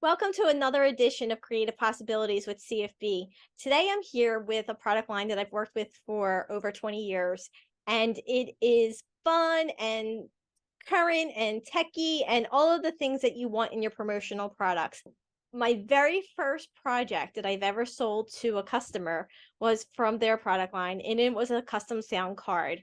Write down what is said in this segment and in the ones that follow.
Welcome to another edition of Creative Possibilities with CFB. Today I'm here with a product line that I've worked with for over 20 years, and it is fun and current and techy and all of the things that you want in your promotional products. My very first project that I've ever sold to a customer was from their product line, and it was a custom sound card.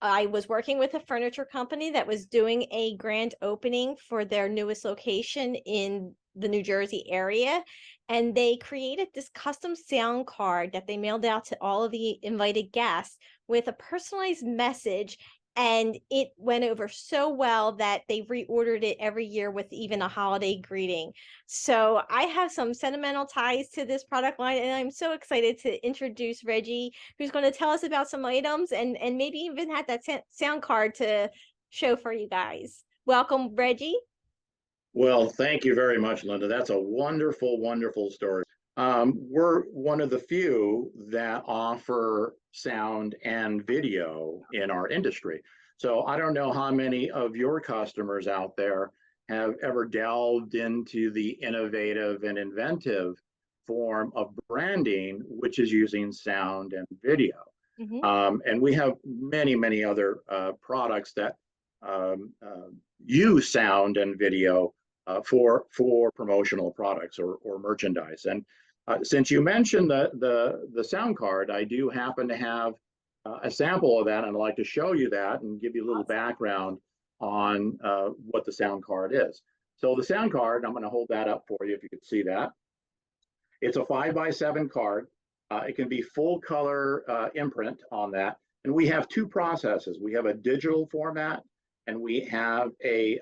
I was working with a furniture company that was doing a grand opening for their newest location in the New Jersey area. And they created this custom sound card that they mailed out to all of the invited guests with a personalized message. And it went over so well that they reordered it every year with even a holiday greeting. So I have some sentimental ties to this product line, and I'm so excited to introduce Reggie, who's going to tell us about some items and maybe even have that sound card to show for you guys. Welcome, Reggie. Well, thank you very much, Linda. That's a wonderful, wonderful story. We're one of the few that offer sound and video in our industry. So I don't know how many of your customers out there have ever delved into the innovative and inventive form of branding, which is using sound and video. And we have many, many other products that use sound and video for promotional products or merchandise. And since you mentioned the sound card, I do happen to have a sample of that, and I'd like to show you that and give you a little background on what the sound card is. So the sound card, I'm going to hold that up for you if you could see that. It's a 5x7 card. It can be full color imprint on that. And we have two processes. We have a digital format, and we have a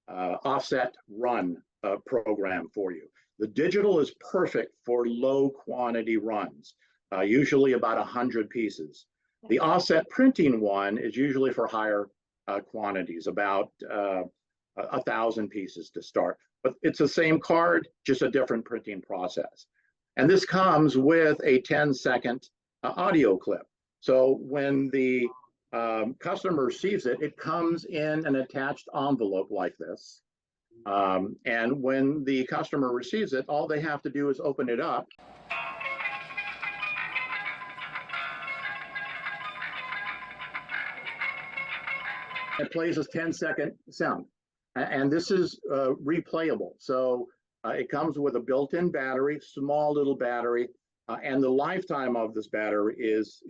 offset run program for you. The digital is perfect for low quantity runs, usually about 100 pieces. The offset printing one is usually for higher quantities, about 1,000 pieces to start. But it's the same card, just a different printing process. And this comes with a 10-second audio clip. So when the customer receives it, it comes in an attached envelope like this. And when the customer receives it, all they have to do is open it up. It plays a 10-second sound. And this is replayable. So it comes with a built-in battery, small little battery, and the lifetime of this battery is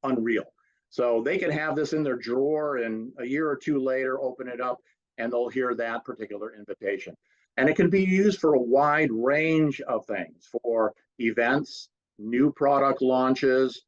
unreal. So they can have this in their drawer, and a year or two later, open it up, and they'll hear that particular invitation. And it can be used for a wide range of things, for events, new product launches,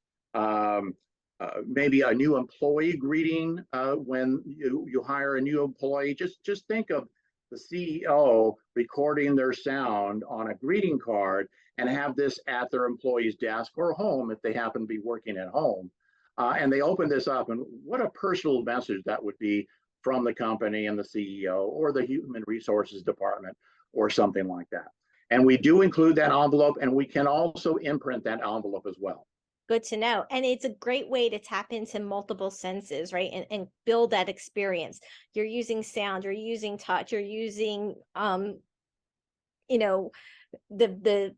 maybe a new employee greeting when you hire a new employee. Just think of the CEO recording their sound on a greeting card and have this at their employee's desk or home if they happen to be working at home. And they open this up, and what a personal message that would be from the company and the CEO or the human resources department or something like that. And we do include that envelope, and we can also imprint that envelope as well. Good to know. And it's a great way to tap into multiple senses, right? And build that experience. You're using sound, you're using touch, you're using, the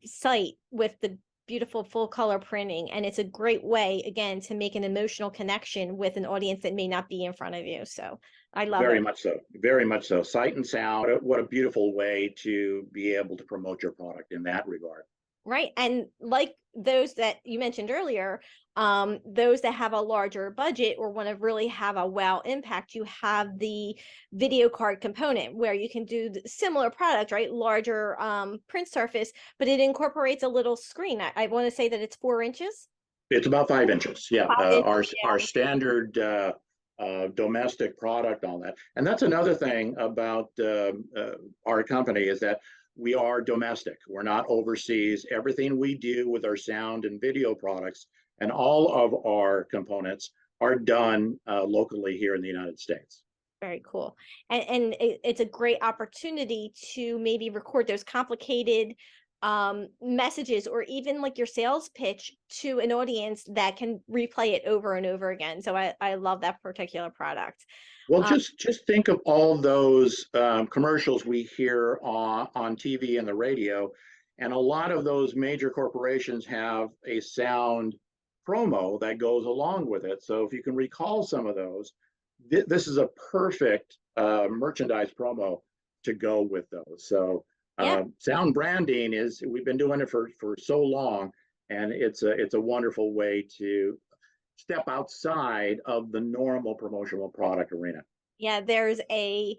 site with the beautiful full color printing. And it's a great way, again, to make an emotional connection with an audience that may not be in front of you. So I love it. Very much so. Very much so. Sight and sound. What a beautiful way to be able to promote your product in that regard. Right. And like those that you mentioned earlier, those that have a larger budget or want to really have a wow impact, you have the video card component where you can do the similar product, right? Larger print surface, but it incorporates a little screen. I want to say that it's 4 inches. It's about 5 inches. Yeah. 5 inches, Our standard domestic product on that. And that's another thing about our company is that we are domestic. We're not overseas. Everything we do with our sound and video products and all of our components are done locally here in the United States. Very cool. And it's a great opportunity to maybe record those complicated messages, or even like your sales pitch to an audience that can replay it over and over again. So I love that particular product. Well, Um, just think of all those commercials we hear on TV and the radio, and a lot of those major corporations have a sound promo that goes along with it. So if you can recall some of those, this is a perfect merchandise promo to go with those. So yeah, sound branding is, we've been doing it for so long, and it's a wonderful way to step outside of the normal promotional product arena. yeah, there's a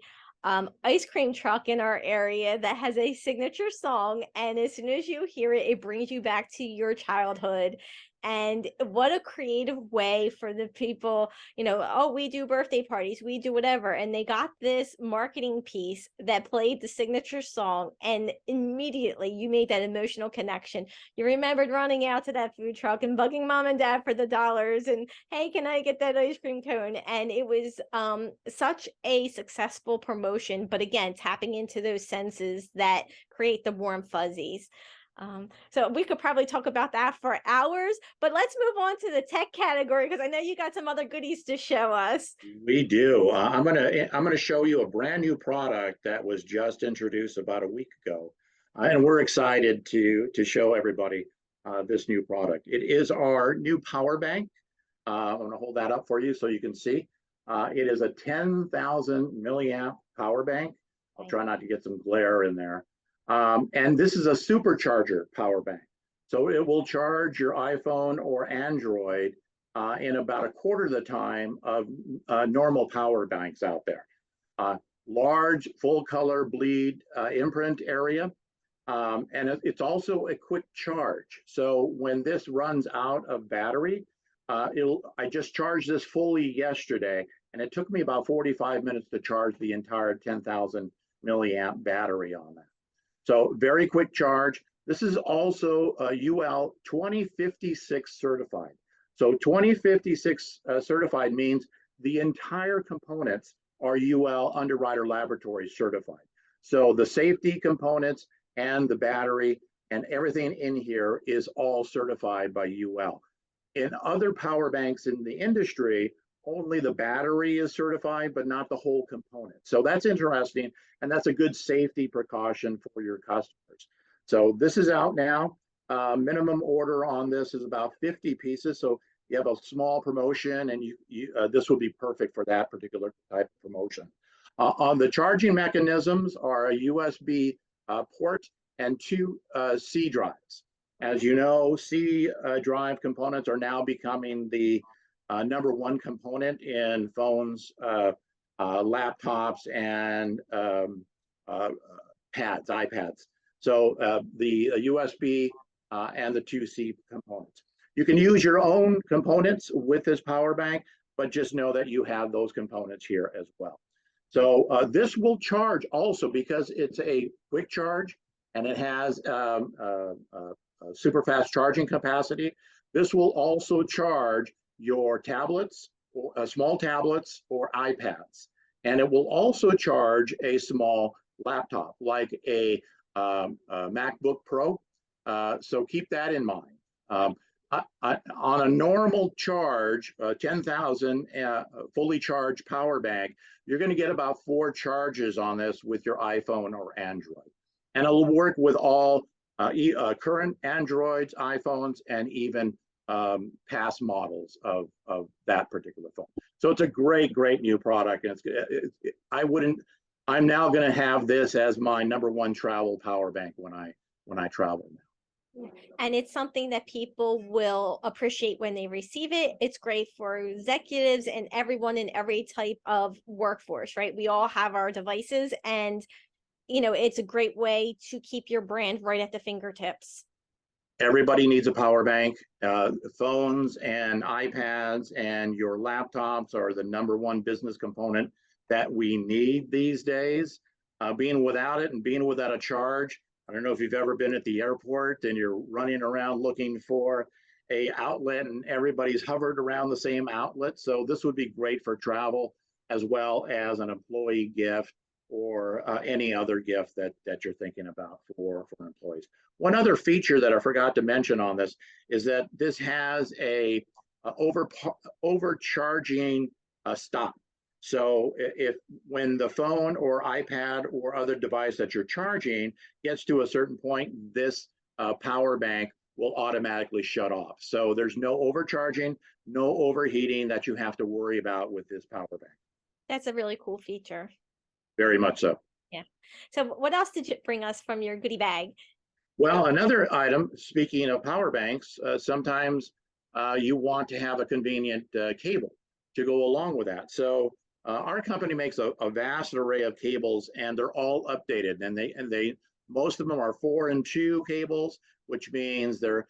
ice cream truck in our area that has a signature song, and as soon as you hear it, it brings you back to your childhood. And what a creative way for the people, oh, we do birthday parties, we do whatever. And they got this marketing piece that played the signature song, and immediately you made that emotional connection. You remembered running out to that food truck and bugging mom and dad for the dollars, and hey, can I get that ice cream cone? And it was such a successful promotion, but again, tapping into those senses that create the warm fuzzies. So we could probably talk about that for hours, but let's move on to the tech category, because I know you got some other goodies to show us. We do. I'm gonna show you a brand new product that was just introduced about a week ago, and we're excited to show everybody this new product. It is our new power bank. I'm gonna hold that up for you so you can see. It is a 10,000 milliamp power bank. I'll try not to get some glare in there. And this is a supercharger power bank. So it will charge your iPhone or Android in about a quarter of the time of normal power banks out there. Large, full color bleed imprint area. And it's also a quick charge. So when this runs out of battery, I just charged this fully yesterday, and it took me about 45 minutes to charge the entire 10,000 milliamp battery on that. So very quick charge. This is also UL 2056 certified. So 2056 certified means the entire components are UL Underwriter Laboratories certified. So the safety components and the battery and everything in here is all certified by UL. In other power banks in the industry, only the battery is certified, but not the whole component. So that's interesting, and that's a good safety precaution for your customers. So this is out now. Minimum order on this is about 50 pieces. So you have a small promotion, and this will be perfect for that particular type of promotion. On the charging mechanisms are a USB port and two C drives. As you know, C drive components are now becoming the number one component in phones, laptops, and pads, iPads. So the USB and the 2C components. You can use your own components with this power bank, but just know that you have those components here as well. So this will charge also because it's a quick charge and it has super fast charging capacity. This will also charge your tablets, or small tablets or iPads. And it will also charge a small laptop like a MacBook Pro. So keep that in mind. On a normal charge, 10,000 fully charged power bank, you're going to get about 4 charges on this with your iPhone or Android. And it'll work with all current Androids, iPhones, and even past models of that particular phone. So it's a great new product. And I'm now going to have this as my number one travel power bank when I travel now. And it's something that people will appreciate when they receive it. It's great for executives and everyone in every type of workforce, right? We all have our devices, and it's a great way to keep your brand right at the fingertips. Everybody needs a power bank. Phones and iPads and your laptops are the number one business component that we need these days. Being without it and being without a charge, I don't know if you've ever been at the airport and you're running around looking for a outlet and everybody's hovered around the same outlet. So this would be great for travel as well as an employee gift. or any other gift that you're thinking about for employees. One other feature that I forgot to mention on this is that this has a overcharging stop. So if when the phone or iPad or other device that you're charging gets to a certain point, this power bank will automatically shut off. So there's no overcharging, no overheating that you have to worry about with this power bank. That's a really cool feature. Very much so. Yeah. So what else did you bring us from your goodie bag? Well, another item, speaking of power banks, sometimes you want to have a convenient cable to go along with that. So our company makes a vast array of cables, and they're all updated. And they most of them are 4-in-2 cables, which means they're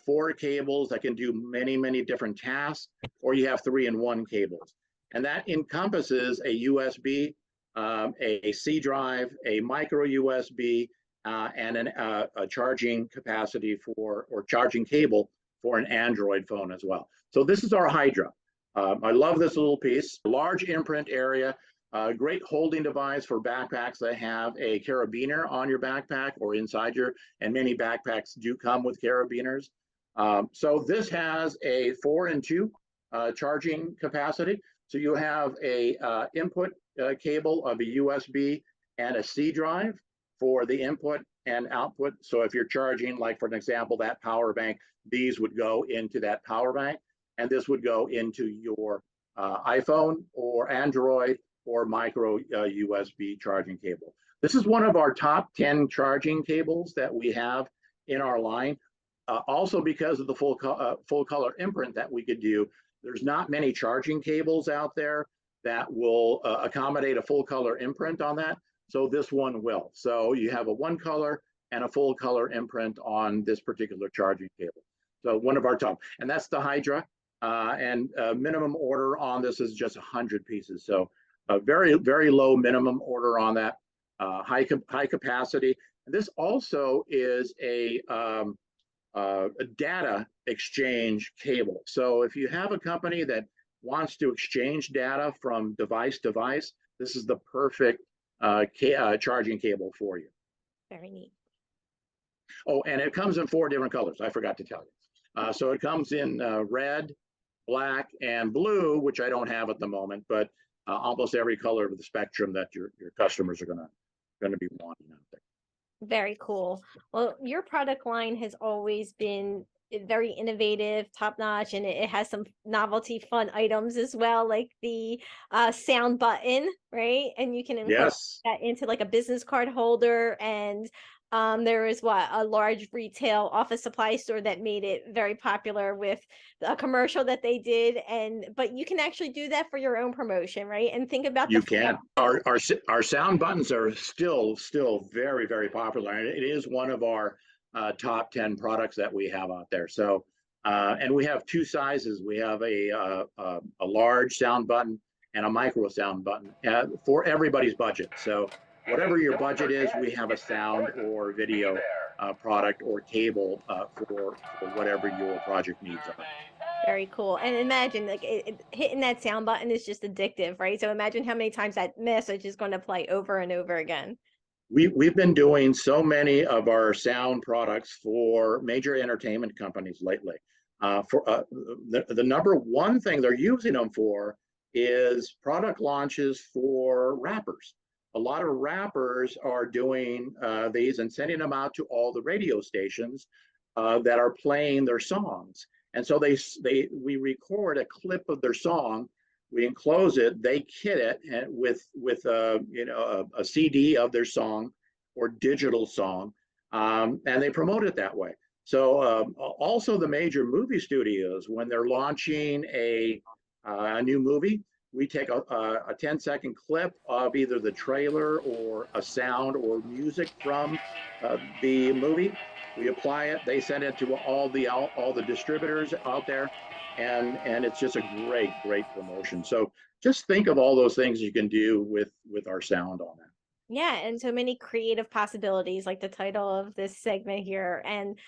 4 cables that can do many different tasks, or you have 3-in-1 cables, and that encompasses a USB, a C drive, a micro USB, and a charging capacity for, or charging cable for an Android phone as well. So this is our Hydra. I love this little piece. Large imprint area, great holding device for backpacks that have a carabiner on your backpack or inside your, and many backpacks do come with carabiners. So this has a 4-in-2 charging capacity. So you have a input cable of a USB and a C drive for the input and output. So if you're charging, like for an example, that power bank, these would go into that power bank, and this would go into your iPhone or Android or micro USB charging cable. This is one of our top 10 charging cables that we have in our line. Also, because of the full color imprint that we could do, there's not many charging cables out there that will accommodate a full color imprint on that. So this one will. So you have a 1 color and a full color imprint on this particular charging cable. So one of our top, and that's the Hydra. And minimum order on this is just 100 pieces. So a very low minimum order on that, high capacity. And this also is a data exchange cable. So if you have a company that wants to exchange data from device to device, this is the perfect charging cable for you. Very neat. Oh, and it comes in 4 different colors. I forgot to tell you. So it comes in red, black, and blue, which I don't have at the moment, but almost every color of the spectrum that your customers are gonna be wanting out there. Very cool. Well, your product line has always been very innovative, top notch, and it has some novelty fun items as well, like the sound button, right? And you can incorporate Yes. that into like a business card holder. And there is a large retail office supply store that made it very popular with a commercial that they did. But you can actually do that for your own promotion, right? And think about You can. Our sound buttons are still very popular, and it is one of our top 10 products that we have out there. So, and we have 2 sizes. We have a large sound button and a micro sound button for everybody's budget. So whatever your budget is, we have a sound or video product or cable for whatever your project needs are. Very cool. And imagine like hitting that sound button is just addictive, right? So imagine how many times that message is going to play over and over again. We've been doing so many of our sound products for major entertainment companies lately. The number one thing they're using them for is product launches for rappers. A lot of rappers are doing these and sending them out to all the radio stations that are playing their songs. And so we record a clip of their song, we enclose it, they kit it and with a CD of their song or digital song, and they promote it that way. So also the major movie studios, when they're launching a new movie, we take a 10-second clip of either the trailer or a sound or music from the movie. We apply it, they send it to all the distributors out there, and it's just a great promotion. So just think of all those things you can do with our sound on that. Yeah, and so many creative possibilities, like the title of this segment here. And,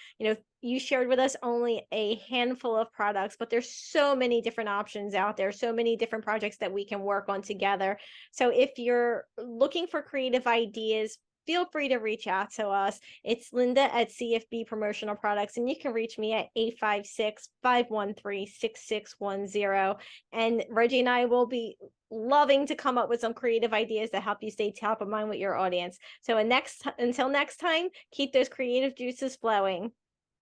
you shared with us only a handful of products, but there's so many different options out there, so many different projects that we can work on together. So if you're looking for creative ideas, feel free to reach out to us. It's Linda at CFB Promotional Products, and you can reach me at 856-513-6610. And Reggie and I will be loving to come up with some creative ideas that help you stay top of mind with your audience. So until next time, keep those creative juices flowing.